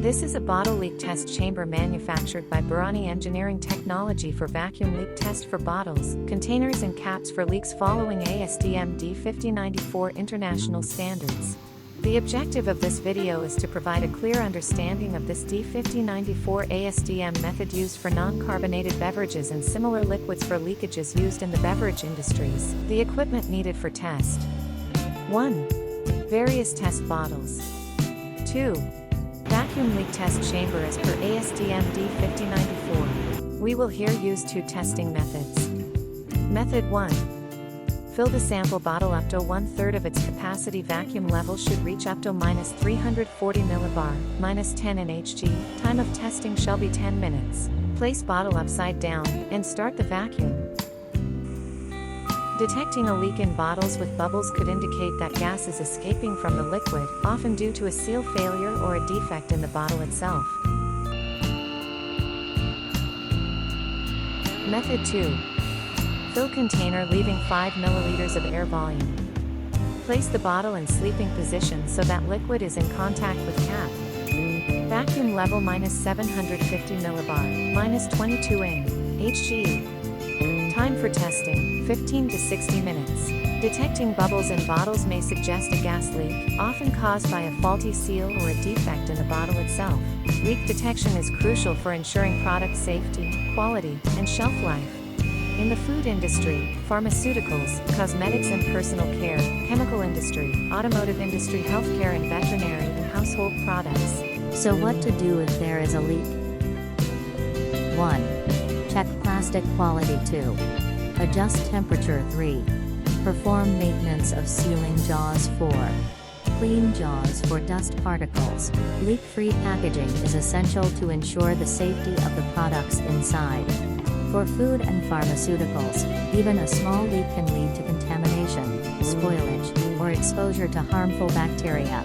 This is a bottle leak test chamber manufactured by Burani Engineering Technology for vacuum leak test for bottles, containers and caps for leaks following ASTM D5094 international standards. The objective of this video is to provide a clear understanding of this D5094 ASTM method used for non-carbonated beverages and similar liquids for leakages used in the beverage industries. The equipment needed for test. 1. Various test bottles. 2. Vacuum leak test chamber as per ASTM D5094. We will here use two testing methods. Method 1. Fill the sample bottle up to 1/3 of its capacity. Vacuum level should reach up to -340 millibar, -10 nhg. Time of testing shall be 10 minutes. Place bottle upside down, and start the vacuum. Detecting a leak in bottles with bubbles could indicate that gas is escaping from the liquid, often due to a seal failure or a defect in the bottle itself. Method 2. Fill container leaving 5 ml of air volume. Place the bottle in sleeping position so that liquid is in contact with cap. Vacuum level -750 millibar, -22 nhg. Time for testing, 15 to 60 minutes. Detecting bubbles in bottles may suggest a gas leak, often caused by a faulty seal or a defect in the bottle itself. Leak detection is crucial for ensuring product safety, quality, and shelf life. In the food industry, pharmaceuticals, cosmetics and personal care, chemical industry, automotive industry, healthcare and veterinary and household products. So what to do if there is a leak? 1. Check plastic quality. 2. Adjust temperature. 3. Perform maintenance of sealing jaws. 4. Clean jaws for dust particles. Leak-free packaging is essential to ensure the safety of the products inside. For food and pharmaceuticals, even a small leak can lead to contamination, spoilage, or exposure to harmful bacteria.